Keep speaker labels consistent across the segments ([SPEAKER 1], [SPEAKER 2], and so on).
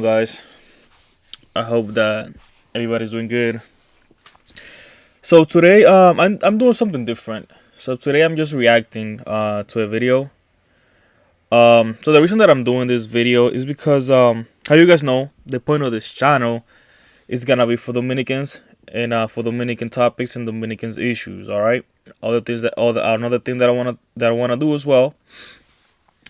[SPEAKER 1] Guys, I hope that everybody's doing good. So today, I'm doing something different. So today, I'm just reacting to a video. So the reason that I'm doing this video is because how you guys know, the point of this channel is gonna be for Dominicans and for Dominican topics and Dominicans issues. All right. Other things that another thing that I wanna do as well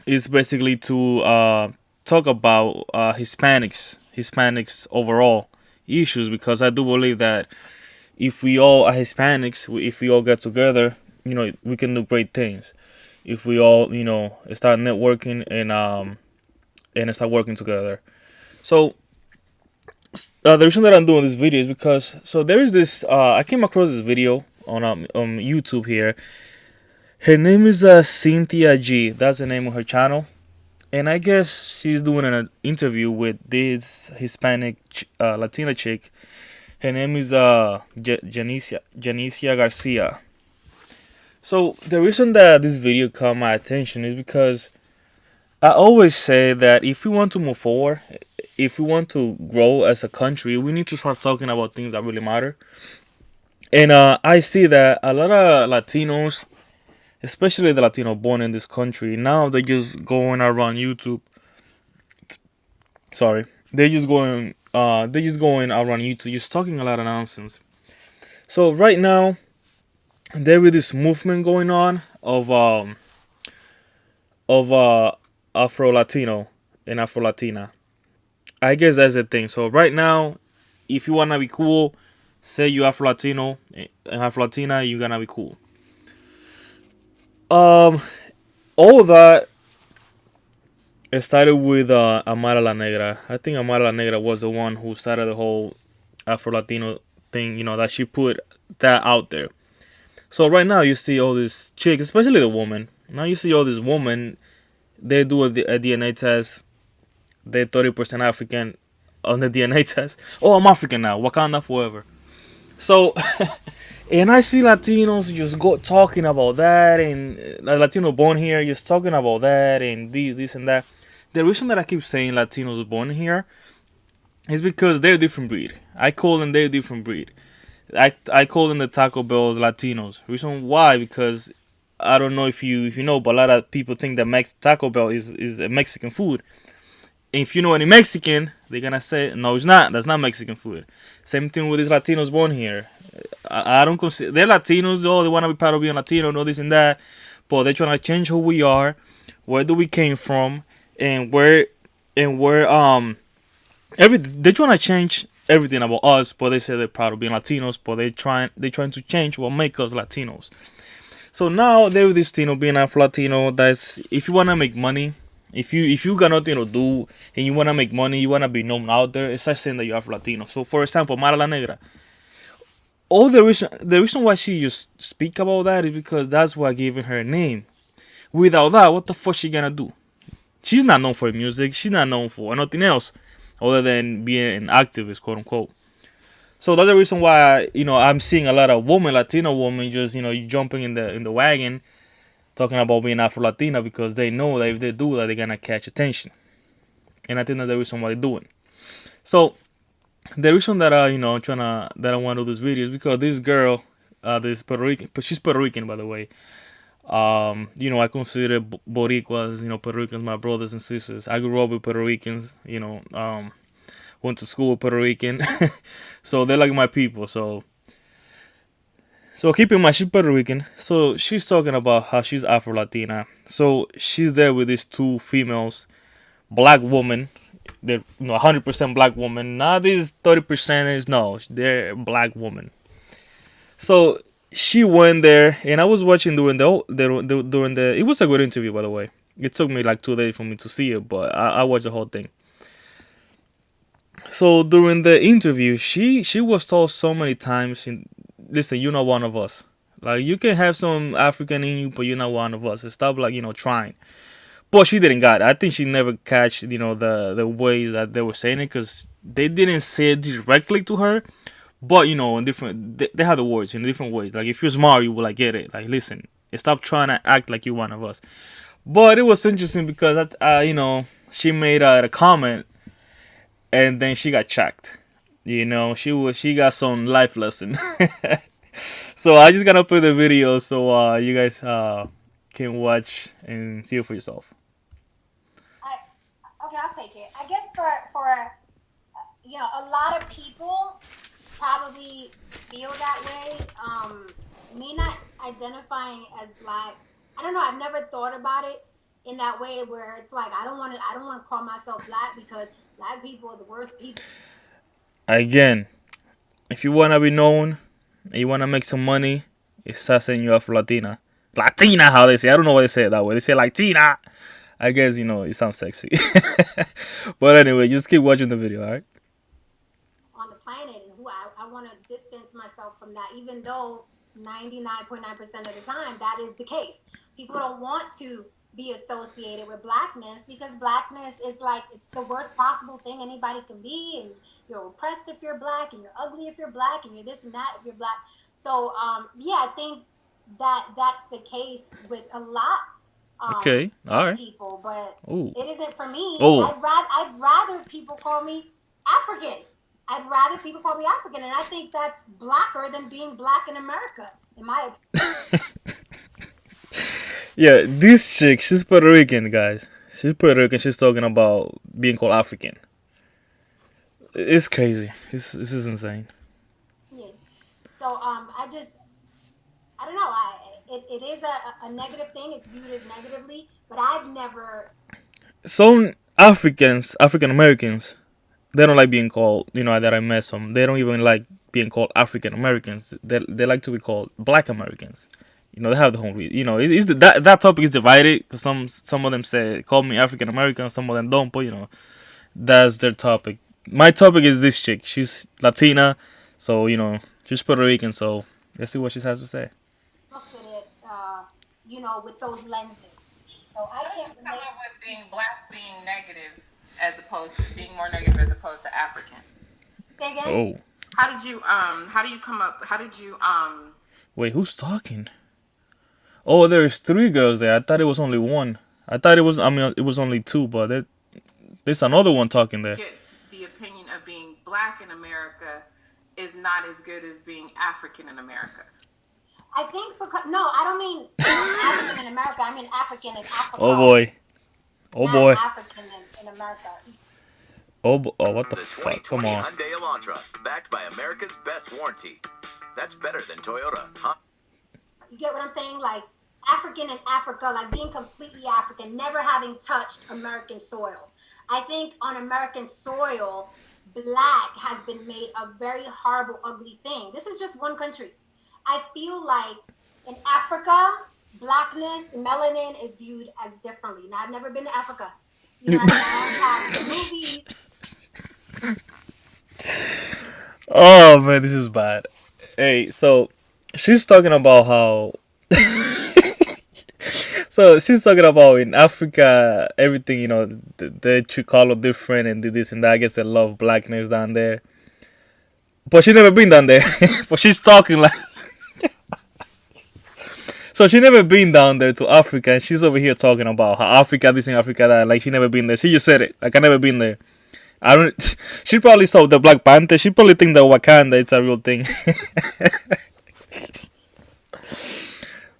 [SPEAKER 1] is basically to talk about Hispanics overall issues, because I do believe that if we all are Hispanics, if we all get together, we can do great things. If we all, start networking and start working together. So the reason that I'm doing this video is because there is this. I came across this video on YouTube here. Her name is Cynthia G. That's the name of her channel. And I guess she's doing an interview with this Hispanic Latina chick. Her name is Janicia Garcia. So the reason that this video caught my attention is because I always say that if we want to move forward, if we want to grow as a country, we need to start talking about things that really matter. And I see that a lot of Latinos, especially the Latino born in this country, now they're just going around YouTube. Sorry, they're just going around YouTube, just talking a lot of nonsense. So right now, there is this movement going on of Afro-Latino and Afro-Latina. I guess that's the thing. So right now, if you wanna be cool, say you Afro-Latino and Afro-Latina, you gonna be cool. Um, all that it started with Amara La Negra. I think Amara La Negra was the one who started the whole Afro-Latino thing. That she put that out there. So right now you see all these chicks, especially the woman. Now you see all these women. They do a DNA test. They're 30% African on the DNA test. Oh, I'm African now. Wakanda forever. So, and I see Latinos just go talking about that, and Latino born here just talking about that, and this, and that. The reason that I keep saying Latinos born here is because they're a different breed. I call them they're a different breed. I call them the Taco Bell Latinos. Reason why? Because I don't know if you know, but a lot of people think that Taco Bell is a Mexican food. And if you know any Mexican, they're gonna say no, it's not. That's not Mexican food. Same thing with these Latinos born here. I don't consider they're Latinos. Oh, they wanna be proud of being Latino, no this and that, but they're trying to change who we are, where do we came from, and where they're trying to change everything about us, but they say they're proud of being Latinos, but they're trying to change what makes us Latinos. So now they're with this thing of being Afro-Latino. That's if you wanna make money, if you got nothing to do and you wanna make money, you wanna be known out there, it's like saying that you're Afro-Latino. So for example, Mara La Negra. All the reason why she just speak about that is because that's what gave her a name. Without that, what the fuck she gonna do? She's not known for music. She's not known for nothing else other than being an activist, quote unquote. So that's the reason why I'm seeing a lot of Latino women, just jumping in the wagon, talking about being Afro Latina, because they know that if they do that, they're gonna catch attention, and I think that's the reason why they're doing. So the reason that I want to do this video is because this girl, this Puerto Rican, but she's Puerto Rican, by the way. I consider Boricuas, Puerto Ricans my brothers and sisters. I grew up with Puerto Ricans, went to school with Puerto Rican, so they're like my people. So keep in mind she's Puerto Rican. So she's talking about how she's Afro Latina. So she's there with these two females, black women. They're 100% black woman. Not these 30%ers. No, they're black women. So she went there, and I was watching during the. It was a good interview, by the way. It took me like 2 days for me to see it, but I watched the whole thing. So during the interview, she was told so many times, listen, you're not one of us. Like, you can have some African in you, but you're not one of us. And stop trying. But she didn't got it. I think she never catch the ways that they were saying it, because they didn't say it directly to her. But in different, they have the words in different ways. Like, if you're smart, you will get it. Like, listen, stop trying to act like you're one of us. But it was interesting because she made a comment, and then she got checked. She got some life lesson. So I just gotta play the video so you guys can watch and see it for yourself.
[SPEAKER 2] I, okay, I'll take it. I guess for a lot of people probably feel that way. Me not identifying as black, I don't know. I've never thought about it in that way where it's like I don't want to call myself black because black people are the worst people.
[SPEAKER 1] Again, if you wanna be known and you wanna make some money, start saying you're Afro-Latina. Latina, how they say. I don't know why they say it that way. They say Latina. I guess it sounds sexy. But anyway, just keep watching the video, alright?
[SPEAKER 2] On the planet, and who I want to distance myself from that, even though 99.9% of the time that is the case. People don't want to be associated with blackness because blackness is like it's the worst possible thing anybody can be, and you're oppressed if you're black, and you're ugly if you're black, and you're this and that if you're black. So yeah, I think that's the case with a lot
[SPEAKER 1] Okay,
[SPEAKER 2] of
[SPEAKER 1] alright.
[SPEAKER 2] people, but
[SPEAKER 1] Ooh.
[SPEAKER 2] it isn't for me.
[SPEAKER 1] Oh.
[SPEAKER 2] I'd rather people call me African. I'd rather people call me African, and I think that's blacker than being black in America, in my opinion.
[SPEAKER 1] Yeah, this chick, she's Puerto Rican, guys. She's Puerto Rican. She's talking about being called African. It's crazy. This is insane.
[SPEAKER 2] Yeah. So I don't know. It is a negative thing. It's viewed as negatively, but I've never.
[SPEAKER 1] Some African Americans, they don't like being called. That I met some. They don't even like being called African Americans. They like to be called Black Americans. They have the whole. That topic is divided because some of them say call me African American, some of them don't. But that's their topic. My topic is this chick. She's Latina, so she's Puerto Rican. So let's see what she has to say.
[SPEAKER 2] Looked at it, with those lenses. So I
[SPEAKER 3] How did
[SPEAKER 2] can't
[SPEAKER 3] you come
[SPEAKER 2] relate.
[SPEAKER 3] up with being black being negative as opposed to being more negative as opposed to African?
[SPEAKER 2] Say again.
[SPEAKER 1] Oh,
[SPEAKER 3] How do you come up how did you
[SPEAKER 1] wait, who's talking? Oh, there's three girls there. I thought it was only one. I thought it was. I mean, it was only two, but there's another one talking there.
[SPEAKER 3] get the opinion of being black in America is not as good as being African in America?
[SPEAKER 2] I think because no, I don't mean African in America. I mean African in
[SPEAKER 1] Oh
[SPEAKER 2] Africa,
[SPEAKER 1] boy. Oh
[SPEAKER 2] not
[SPEAKER 1] boy.
[SPEAKER 2] African in America.
[SPEAKER 1] Oh, what the
[SPEAKER 4] The
[SPEAKER 1] fuck?
[SPEAKER 4] 2020
[SPEAKER 1] Come on.
[SPEAKER 4] Hyundai Elantra, backed by America's best warranty. That's better than Toyota, huh?
[SPEAKER 2] You get what I'm saying? Like African in Africa, like being completely African, never having touched American soil. I think on American soil, black has been made a very horrible, ugly thing. This is just one country. I feel like in Africa, blackness, melanin is viewed as differently. Now, I've never been to Africa. You know what I mean? I have movies.
[SPEAKER 1] Oh man, this is bad. Hey, so she's talking about how. So she's talking about in Africa, everything they treat color different and do this and that. I guess they love blackness down there, but she never been down there. But she's talking like. So she never been down there to Africa, and she's over here talking about how Africa this and Africa that. Like she never been there. She just said it. Like I never been there. I don't. She probably saw the Black Panther. She probably think that Wakanda it's a real thing.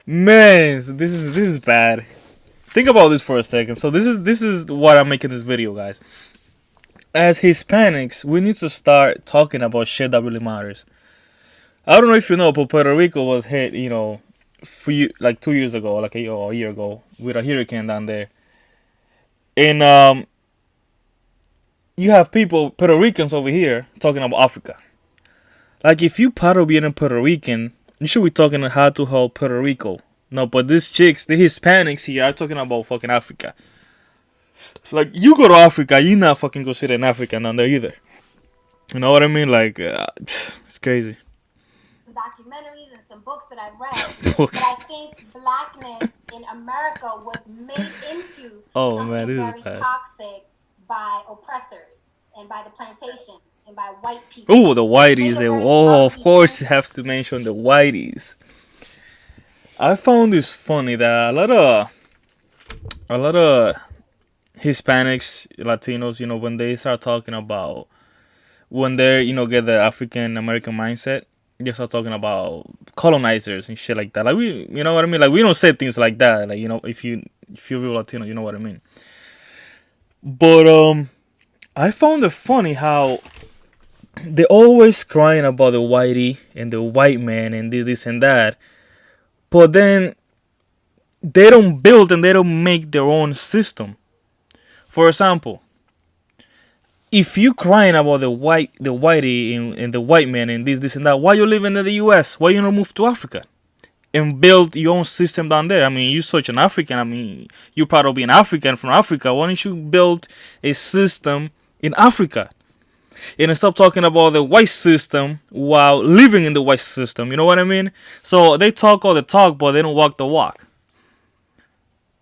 [SPEAKER 1] Man, so this is bad. Think about this for a second. So this is what I'm making this video, guys. As Hispanics, we need to start talking about shit that really matters. I don't know if you know, but Puerto Rico was hit, like 2 years ago, like a year ago, with a hurricane down there, and you have people, Puerto Ricans over here, talking about Africa. Like, if you part of being a Puerto Rican, you should be talking how to help Puerto Rico. No, but these chicks, the Hispanics here, are talking about fucking Africa. Like, you go to Africa, you not fucking go sit in Africa down there either. You know what I mean? Like, it's crazy.
[SPEAKER 2] Documentaries and some books that I've read, but I think blackness in America was made into
[SPEAKER 1] Oh man,
[SPEAKER 2] something
[SPEAKER 1] this
[SPEAKER 2] very
[SPEAKER 1] is bad.
[SPEAKER 2] toxic by oppressors and by the plantations and by white
[SPEAKER 1] Oh,
[SPEAKER 2] people.
[SPEAKER 1] the
[SPEAKER 2] It was made
[SPEAKER 1] whiteys.
[SPEAKER 2] a very
[SPEAKER 1] Oh, of
[SPEAKER 2] ugly
[SPEAKER 1] course, you
[SPEAKER 2] thing.
[SPEAKER 1] have to mention the whiteys. I found this funny that a lot of Hispanics, Latinos, when they start talking about when they get the African American mindset, they start talking about colonizers and shit like that. Like we, you know what I mean? Like we don't say things like that. Like if you're real Latino, you know what I mean. But I found it funny how they're always crying about the whitey and the white man and this and that, but then they don't build and they don't make their own system. For example, if you crying about the whitey and the white man and this and that, why you living in the U.S.? Why you not move to Africa and build your own system down there? I mean, you such an African. I mean, you proud of being African from Africa. Why don't you build a system in Africa and stop talking about the white system while living in the white system? You know what I mean? So they talk all the talk, but they don't walk the walk.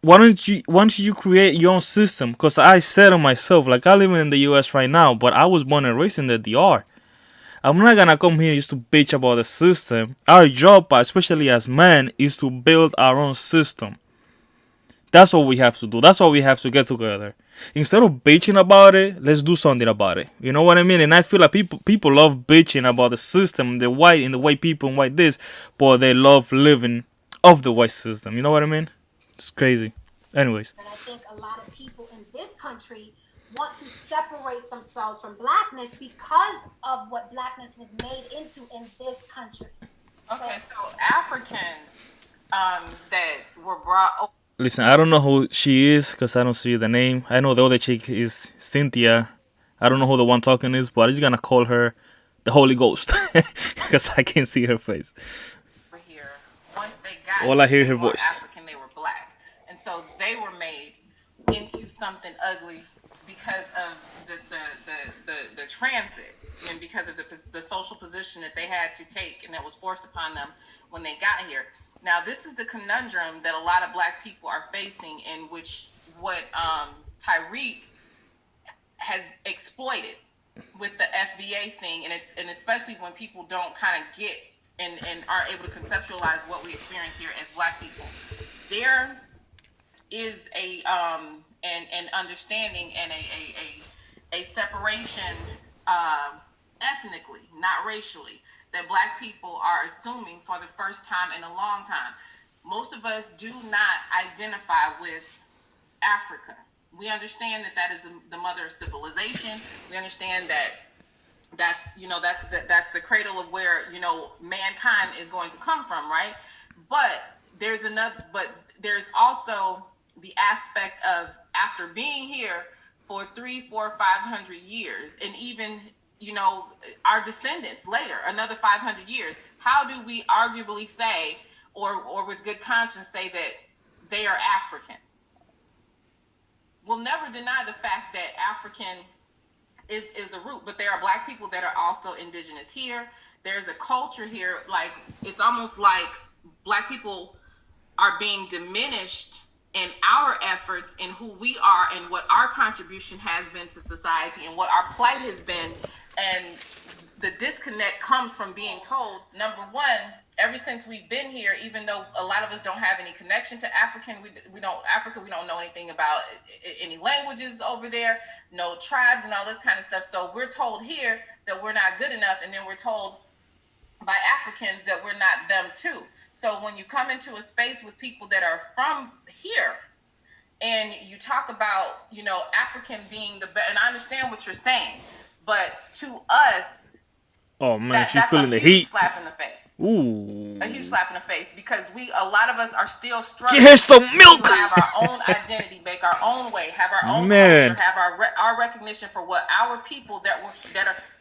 [SPEAKER 1] Why don't you create your own system? Because I said to myself, like, I live in the US right now, but I was born and raised in the DR. I'm not gonna come here just to bitch about the system. Our job, especially as men, is to build our own system. That's what we have to do. That's why we have to get together. Instead of bitching about it, let's do something about it. You know what I mean? And I feel like people love bitching about the system, the white people and white this, but they love living off the white system. You know what I mean? It's crazy. Anyways.
[SPEAKER 2] And I think a lot of people in this country want to separate themselves from blackness because of what blackness was made into in this country.
[SPEAKER 3] Okay, so Africans that were brought.
[SPEAKER 1] Listen, I don't know who she is because I don't see the name. I know the other chick is Cynthia. I don't know who the one talking is, but I'm just gonna call her the Holy Ghost because I can't see her face.
[SPEAKER 3] Here, once they got
[SPEAKER 1] All I hear
[SPEAKER 3] they
[SPEAKER 1] her
[SPEAKER 3] weren't
[SPEAKER 1] voice.
[SPEAKER 3] African, they were black, and so they were made into something ugly because of the transit and because of the social position that they had to take and that was forced upon them when they got here. Now, this is the conundrum that a lot of black people are facing, in which what Tyreek has exploited with the FBA thing, and especially when people don't kind of get and aren't able to conceptualize what we experience here as black people. There is an understanding and a separation ethnically, not racially, that black people are assuming for the first time in a long time. Most of us do not identify with Africa. We understand that is the mother of civilization. We understand that that's the cradle of where mankind is going to come from, right? But there's also the aspect of, after being here for 300, 400, 500 years, and even our descendants later, another 500 years, how do we arguably say, or with good conscience say, that they are African? We'll never deny the fact that African is the root, but there are black people that are also indigenous here. There's a culture here, like, it's almost like black people are being diminished in our efforts and who we are and what our contribution has been to society and what our plight has been. And the disconnect comes from being told, number one, ever since we've been here, even though a lot of us don't have any connection to Africa, we don't know anything about any languages over there, no tribes and all this kind of stuff. So we're told here that we're not good enough, and then we're told by Africans that we're not them too. So when you come into a space with people that are from here, and you talk about, African being the best, and I understand what you're saying, but to us,
[SPEAKER 1] oh man, she's
[SPEAKER 3] that's
[SPEAKER 1] feeling
[SPEAKER 3] a
[SPEAKER 1] the
[SPEAKER 3] huge
[SPEAKER 1] heat.
[SPEAKER 3] slap in the face.
[SPEAKER 1] Ooh.
[SPEAKER 3] A huge slap in the face, because a lot of us are still struggling.
[SPEAKER 1] Get her some milk.
[SPEAKER 3] To have our own identity, make our own way, have our own
[SPEAKER 1] Man.
[SPEAKER 3] culture, have our recognition for what our people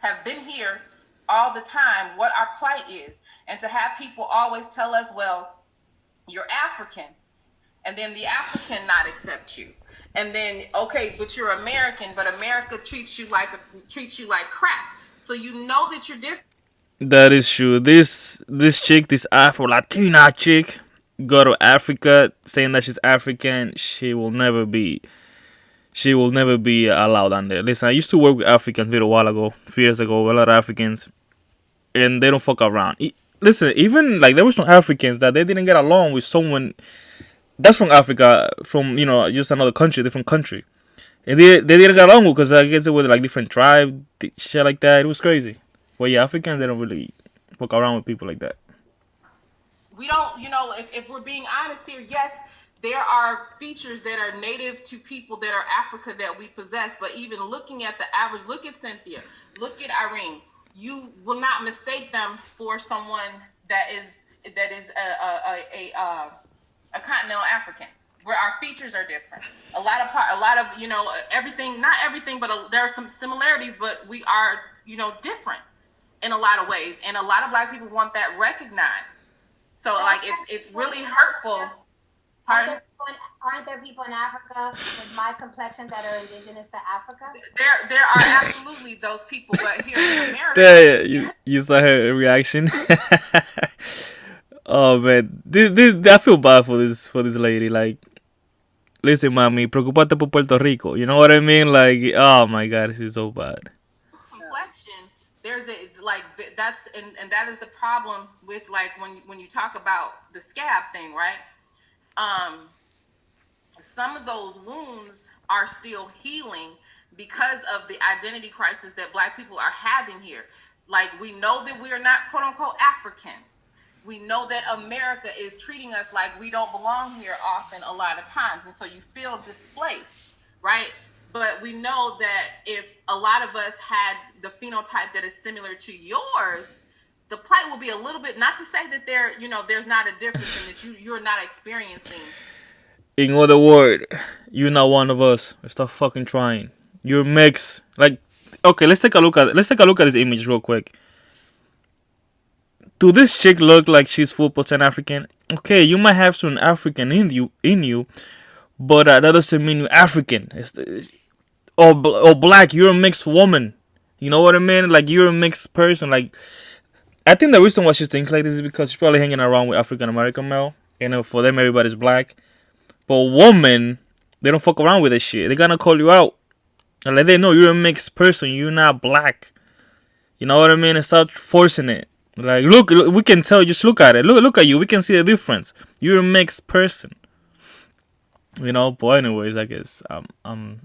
[SPEAKER 3] have been here all the time, what our plight is, and to have people always tell us, well, you're African, and then the African not accept you, and then, okay, but you're American, but America treats you like crap. So that you're different.
[SPEAKER 1] That is true. This chick, this Afro-Latina chick, go to Africa saying that she's African. She will never be allowed on there. Listen, I used to work with Africans a little while ago, a few years ago, a lot of Africans, and they don't fuck around. Listen, even like there were some Africans that they didn't get along with someone that's from Africa, from just another country, different country. And they didn't get along because I guess it was like different tribe, shit like that. It was crazy. Well, yeah, Africans they don't really fuck around with people like that.
[SPEAKER 3] We don't, if we're being honest here, yes, there are features that are native to people that are Africa that we possess. But even looking at the average, look at Cynthia, look at Irene. You will not mistake them for someone that is a continental African, where our features are different. A lot of everything, not everything, but there are some similarities, but we are different in a lot of ways, and a lot of Black people want that recognized. So
[SPEAKER 2] But
[SPEAKER 3] like it's really hurtful.
[SPEAKER 2] aren't
[SPEAKER 3] Pardon?
[SPEAKER 2] aren't there people in Africa with my complexion that are indigenous to Africa?
[SPEAKER 3] There are absolutely those people, but here in America,
[SPEAKER 1] Yeah, you saw her reaction. Oh man, I feel bad for this lady. Like, listen, mommy, preocupate por Puerto Rico. You know what I mean? Like, oh my god, this is so bad.
[SPEAKER 3] complexion, there's a like that's and that is the problem with like when you talk about the scab thing, right? Um, some of those wounds are still healing because of the identity crisis that Black people are having here. Like, we know that we are not quote unquote African. We know that America is treating us like we don't belong here often, a lot of times, and so you feel displaced, right? But we know that if a lot of us had the phenotype that is similar to yours, the plight will be a little bit, not to say that there's not a difference and that you're not experiencing.
[SPEAKER 1] In other words, you're not one of us. Stop fucking trying. You're mixed. Like, okay, let's take a look at this image real quick. Do this chick look like she's full% African? Okay, you might have some African in you, but that doesn't mean you're African. Or black. You're a mixed woman. You know what I mean? Like, you're a mixed person. Like, I think the reason why she thinks like this is because she's probably hanging around with African American male. For them everybody's black. But women, they don't fuck around with this shit. They're gonna call you out. And like they know you're a mixed person. You're not black. You know what I mean? And start forcing it. Like, look, we can tell. Just look at it. Look at you. We can see the difference. You're a mixed person. But anyways, I guess I'm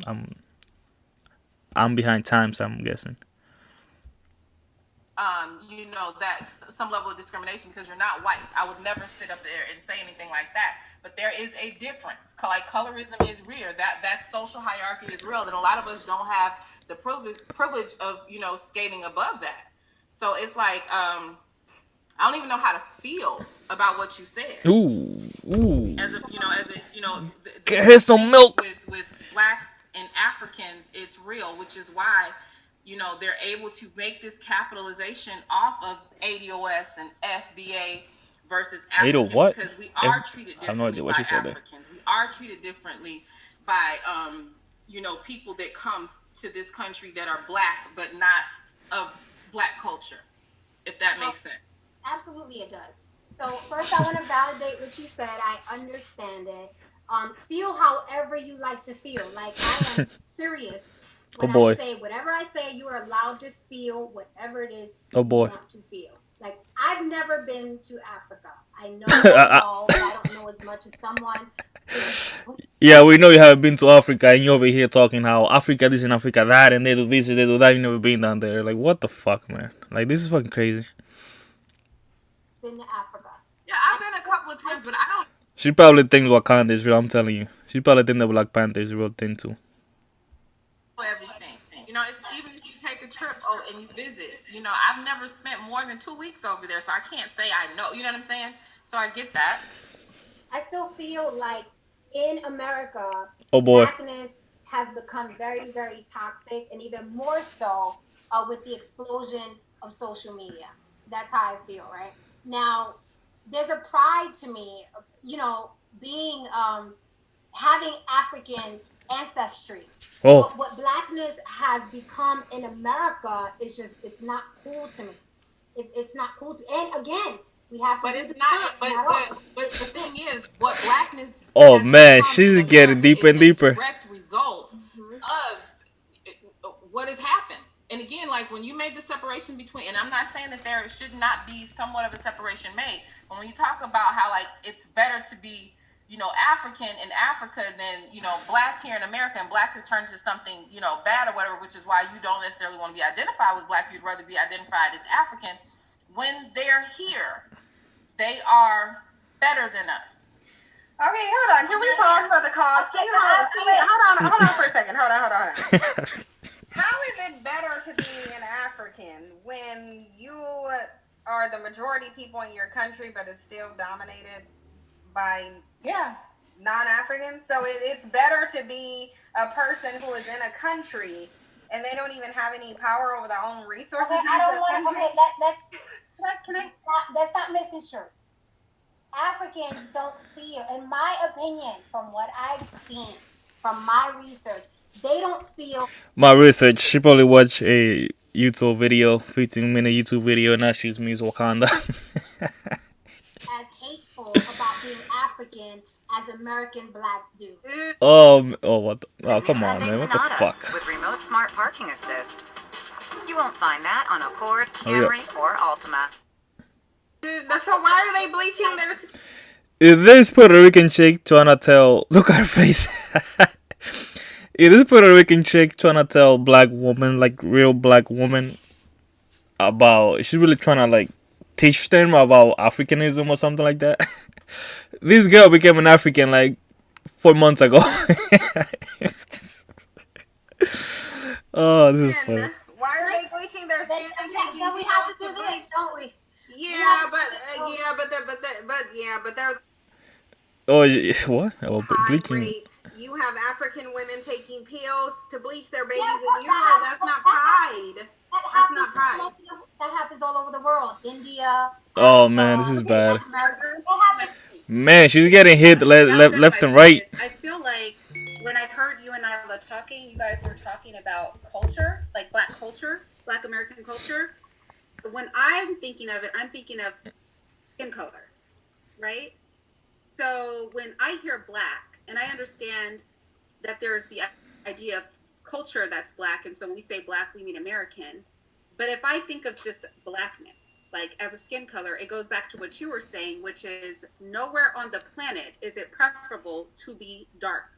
[SPEAKER 1] behind times. I'm guessing.
[SPEAKER 3] That's some level of discrimination because you're not white. I would never sit up there and say anything like that. But there is a difference. Like, colorism is real. That social hierarchy is real, and a lot of us don't have the privilege of skating above that. So it's like I don't even know how to feel about what you said.
[SPEAKER 1] Ooh. Get her
[SPEAKER 3] this
[SPEAKER 1] some
[SPEAKER 3] thing
[SPEAKER 1] milk.
[SPEAKER 3] with Blacks and Africans is real, which is why they're able to make this capitalization off of ADOS and FBA versus
[SPEAKER 1] Ada
[SPEAKER 3] African,
[SPEAKER 1] what?
[SPEAKER 3] because we are treated
[SPEAKER 1] I have no
[SPEAKER 3] differently
[SPEAKER 1] idea what
[SPEAKER 3] by
[SPEAKER 1] she said there.
[SPEAKER 3] Africans. We are treated differently by people that come to this country that are Black but not of Black culture, if that makes sense.
[SPEAKER 2] Absolutely, it does. So first, I want to validate what you said. I understand it. Feel however you like to feel. Like, I am serious
[SPEAKER 1] Oh
[SPEAKER 2] when I
[SPEAKER 1] boy.
[SPEAKER 2] say whatever I say. You are allowed to feel whatever it is
[SPEAKER 1] Oh
[SPEAKER 2] you
[SPEAKER 1] boy.
[SPEAKER 2] want to feel. Like, I've never been to Africa. I know what I know, but I don't know as much as someone
[SPEAKER 1] Yeah, we know you haven't been to Africa, and you're over here talking how Africa this and Africa that, and they do this and they do that. You never been down there. Like, what the fuck, man? Like, this is fucking crazy.
[SPEAKER 2] been to Africa.
[SPEAKER 3] Yeah, I've been a couple of times, but I don't
[SPEAKER 1] She probably thinks Wakanda is real. I'm telling you, she probably thinks the Black Panther is a real thing too.
[SPEAKER 3] know everything. It's even if you take a trip and you visit. I've never spent more than 2 weeks over there, so I can't say I know. You know what I'm saying? So I get that.
[SPEAKER 2] I still feel like in America,
[SPEAKER 1] Oh boy.
[SPEAKER 2] Blackness has become very, very toxic, and even more so with the explosion of social media. That's how I feel, right? Now, there's a pride to me, being having African ancestry.
[SPEAKER 1] Oh.
[SPEAKER 2] What Blackness has become in America is just, it's not cool to me. It's not cool to me. And again, we have to
[SPEAKER 3] But
[SPEAKER 2] do
[SPEAKER 3] it's
[SPEAKER 2] the
[SPEAKER 3] not.
[SPEAKER 2] work,
[SPEAKER 3] But the thing is, what Blackness
[SPEAKER 1] Oh
[SPEAKER 3] has
[SPEAKER 1] man,
[SPEAKER 3] become
[SPEAKER 1] she's
[SPEAKER 3] in
[SPEAKER 1] getting
[SPEAKER 3] America
[SPEAKER 1] deeper
[SPEAKER 3] is
[SPEAKER 1] and
[SPEAKER 3] a
[SPEAKER 1] deeper.
[SPEAKER 3] direct result of what has happened. And again, like, when you make the separation between, and I'm not saying that there should not be somewhat of a separation made, but when you talk about how, like, it's better to be African in Africa than, black here in America, and black has turned into something, bad or whatever, which is why you don't necessarily want to be identified with black. You'd rather be identified as African. When they're here, they are better than us.
[SPEAKER 5] Okay, hold on. Can we pause for the cause? Can you hold on for a second. Hold on. How is it better to be an African when you are the majority people in your country, but it's still dominated by non-Africans? So it's better to be a person who is in a country and they don't even have any power over their own resources.
[SPEAKER 2] Okay, I don't want. Okay, let's not misconstrue. Africans don't feel, in my opinion, from what I've seen, from my research, they don't feel.
[SPEAKER 1] My research, she probably watched a YouTube video, 15-minute YouTube video, now she's Miss Wakanda.
[SPEAKER 2] As hateful about being African as American blacks do.
[SPEAKER 1] Come on, man, what the fuck?
[SPEAKER 6] With remote smart parking assist. You won't find that on Accord, Camry, or Altima.
[SPEAKER 5] So why are they bleaching their skin?
[SPEAKER 1] Is this Puerto Rican chick trying to tell? Look at her face. Is this Puerto Rican chick trying to tell black woman, like real black woman, about? She's really trying to like teach them about Africanism or something like that. This girl became an African like 4 months ago. Oh, this is funny.
[SPEAKER 5] Why are they bleaching their skin and taking?
[SPEAKER 2] Then we have to do this, don't we?
[SPEAKER 5] Yeah, but they're
[SPEAKER 1] Oh, what? Oh,
[SPEAKER 5] high
[SPEAKER 1] bleaching.
[SPEAKER 5] rate. You have African women taking pills to bleach their babies in Europe. That's not pride. That's not pride.
[SPEAKER 2] That happens all over the world. India.
[SPEAKER 1] Oh man, this is bad.
[SPEAKER 2] That
[SPEAKER 1] Man, she's getting hit left and right.
[SPEAKER 7] I feel like when I heard you and Nyla talking, you guys were talking about culture, like black culture, black American culture. When I'm thinking of it, I'm thinking of skin color, right? So when I hear black, and I understand that there's the idea of culture that's black, and so when we say black, we mean American. But if I think of just blackness, like as a skin color, it goes back to what you were saying, which is nowhere on the planet is it preferable to be dark.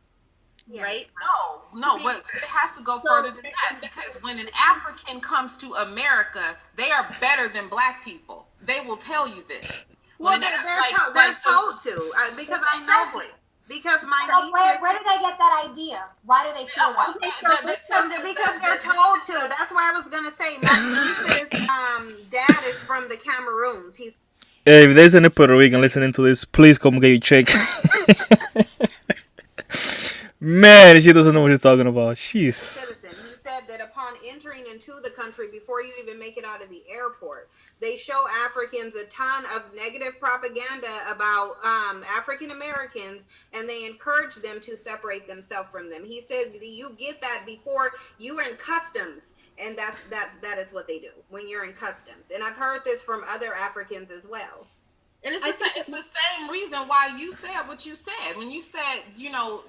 [SPEAKER 7] Yeah. Right?
[SPEAKER 3] No, but it has to go further than that, because when an African comes to America, they are better than black people. They will tell you this.
[SPEAKER 5] Well, they're told to, because I know. Because my niece.
[SPEAKER 2] Where do they get that idea? Why do they feel that?
[SPEAKER 5] Because they're told to. That's why I was gonna say my niece's dad is from the Cameroons. He's.
[SPEAKER 1] Hey, if there's any Puerto Rican listening to this, please come get your check. Man, she doesn't know what she's talking about. She's.
[SPEAKER 5] Citizen. He said that upon entering into the country, before you even make it out of the airport, they show Africans a ton of negative propaganda about African Americans, and they encourage them to separate themselves from them. He said you get that before you are in customs, and that is what they do when you're in customs. And I've heard this from other Africans as well.
[SPEAKER 3] And it's the same reason why you said what you said. When you said, you don't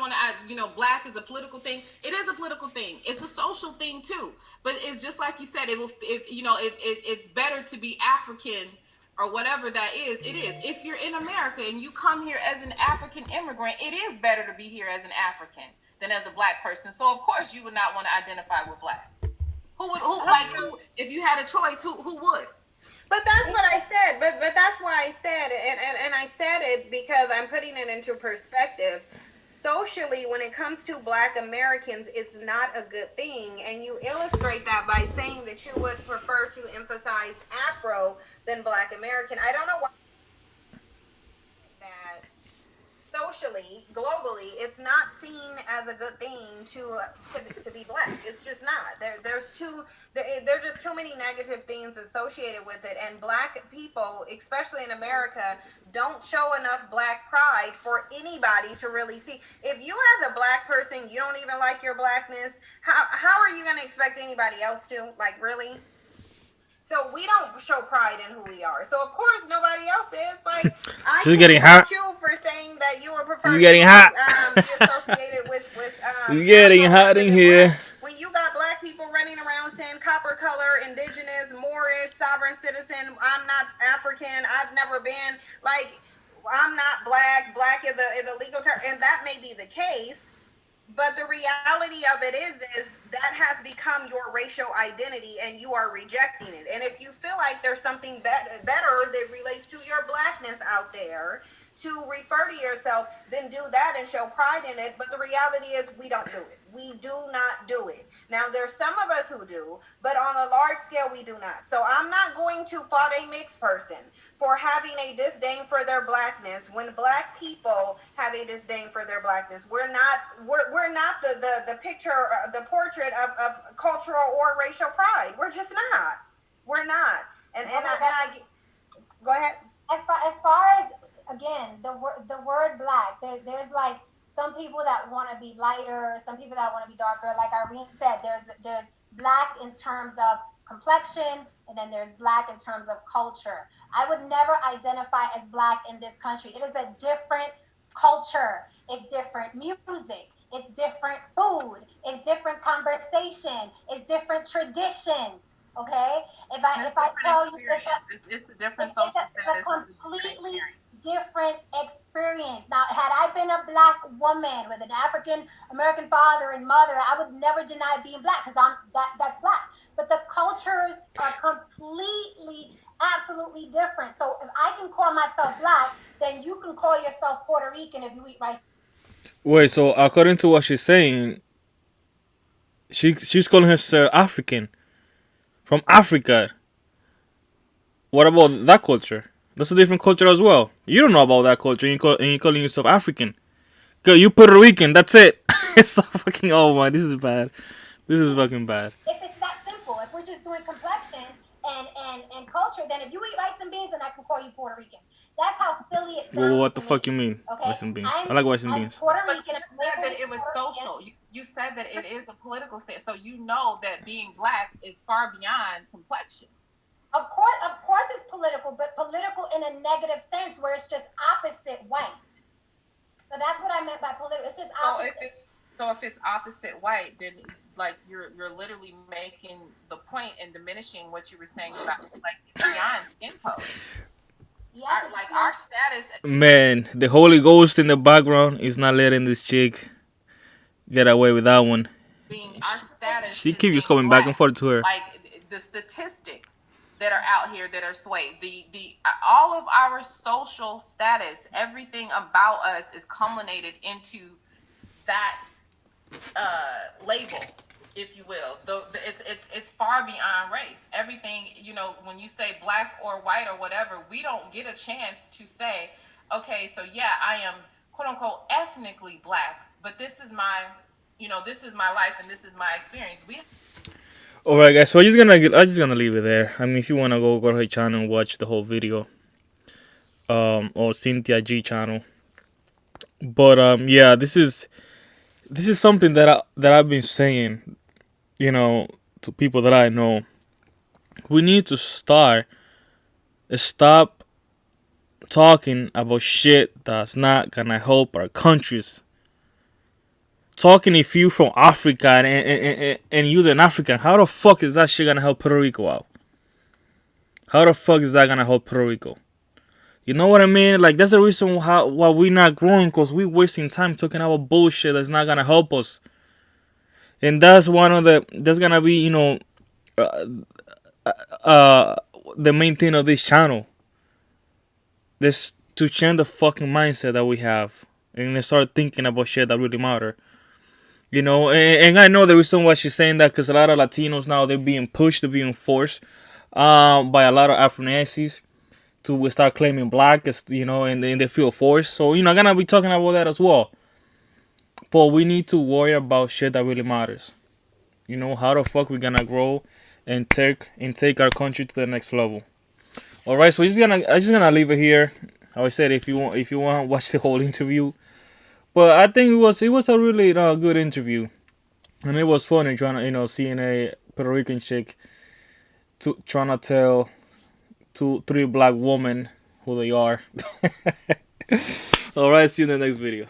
[SPEAKER 3] want to, black is a political thing. It is a political thing. It's a social thing too. But it's just like you said, it's better to be African or whatever that is. It is. If you're in America and you come here as an African immigrant, it is better to be here as an African than as a black person. So of course you would not want to identify with black. Who, if you had a choice, who would?
[SPEAKER 5] But that's what I said. But that's why I said it, and I said it because I'm putting it into perspective. Socially, when it comes to black Americans, it's not a good thing. And you illustrate that by saying that you would prefer to emphasize Afro than black American. I don't know why that socially, globally, it's not seen as a good thing to be black. It's just not. There are just too many negative things associated with it, and black people, especially in America, don't show enough black pride for anybody to really see. If you as a black person, you don't even like your blackness, how are you going to expect anybody else to? Like, really? So we don't show pride in who we are. So of course nobody else is. Like, I
[SPEAKER 1] She's getting hot.
[SPEAKER 5] You for saying that you were preferred
[SPEAKER 1] getting
[SPEAKER 5] to
[SPEAKER 1] hot.
[SPEAKER 5] Be associated with
[SPEAKER 1] It's getting hot in here.
[SPEAKER 5] When you got black people running around saying copper color, indigenous, Moorish, sovereign citizen, I'm not African, I've never been, like, I'm not black. Black is a legal term, and that may be the case. But the reality of it is that has become your racial identity, and you are rejecting it. And if you feel like there's something better that relates to your blackness out there to refer to yourself, then do that and show pride in it. But the reality is, we don't do it. We do not do it. Now, there's some of us who do, but on a large scale, we do not. So I'm not going to fault a mixed person for having a disdain for their blackness when black people have a disdain for their blackness. We're not the picture, the portrait of cultural or racial pride. We're just not. We're not. And I go ahead.
[SPEAKER 2] As far as, again, the word black, there's like some people that want to be lighter, some people that want to be darker. Like Irene said, there's black in terms of complexion, and then there's black in terms of culture. I would never identify as black in this country. It is a different culture. It's different music. It's different food. It's different conversation. It's different traditions. Okay, if I tell you,
[SPEAKER 3] it's a different
[SPEAKER 2] social status. It's a completely different experience. Now, had I been a black woman with an African American father and mother, I would never deny being black because that's black. But the cultures are completely, absolutely different. So if I can call myself black, then you can call yourself Puerto Rican if you eat rice.
[SPEAKER 1] Wait, so according to what she's saying, she's calling herself African. From Africa. What about that culture? That's a different culture as well. You don't know about that culture, and you're calling yourself African. Girl, you Puerto Rican. That's it. It's so fucking. Oh my, this is bad. This is fucking bad.
[SPEAKER 2] If it's that simple, if we're just doing complexion and culture, then if you eat rice and beans, then I can call you Puerto Rican. That's how silly it sounds.
[SPEAKER 1] Well, what the
[SPEAKER 2] to
[SPEAKER 1] fuck
[SPEAKER 2] me.
[SPEAKER 1] you mean?
[SPEAKER 2] Okay?
[SPEAKER 1] Rice and beans. I like rice and beans.
[SPEAKER 2] Puerto Rican.
[SPEAKER 3] But you said that it was social. You said that it is a political state, so you know that being black is far beyond complexion.
[SPEAKER 2] Of course, it's political, but political in a negative sense, where it's just opposite white. So that's what I meant by political. It's just opposite.
[SPEAKER 3] So if it's opposite white, then like you're literally making the point and diminishing what you were saying about like beyond skin color.
[SPEAKER 2] Yes,
[SPEAKER 3] our status.
[SPEAKER 1] Man, the Holy Ghost in the background is not letting this chick get away with that one.
[SPEAKER 3] Being our status.
[SPEAKER 1] She keeps coming back and forth to her.
[SPEAKER 3] Like the statistics that are out here that are swayed. The all of our social status, everything about us is culminated into that label, if you will. It's far beyond race. Everything, when you say black or white or whatever, we don't get a chance to say, okay, so yeah, I am quote unquote ethnically black, but this is my life and this is my experience.
[SPEAKER 1] Alright guys, so I'm just gonna leave it there. I mean, if you wanna go to her channel and watch the whole video, or Cynthia G channel. But yeah, this is something that I've been saying, to people that I know. We need to stop talking about shit that's not gonna help our countries. Talking if you from Africa and you're an African, how the fuck is that shit gonna help Puerto Rico out? How the fuck is that gonna help Puerto Rico? You know what I mean? Like, that's the reason why we're not growing, because we're wasting time talking about bullshit that's not gonna help us. And that's gonna be, the main thing of this channel. This to change the fucking mindset that we have and start thinking about shit that really matter. And I know the reason why she's saying that, because a lot of Latinos now, they're being pushed, they're being forced by a lot of Afro-Nazis to start claiming black, and they feel forced. So, I'm gonna be talking about that as well. But we need to worry about shit that really matters. How the fuck we gonna grow and take our country to the next level. Alright, so I'm just gonna leave it here. Like I said, if you want to watch the whole interview. But I think it was a really good interview, and it was funny trying to seeing a Puerto Rican chick trying to tell 2-3 black women who they are. Alright, see you in the next video.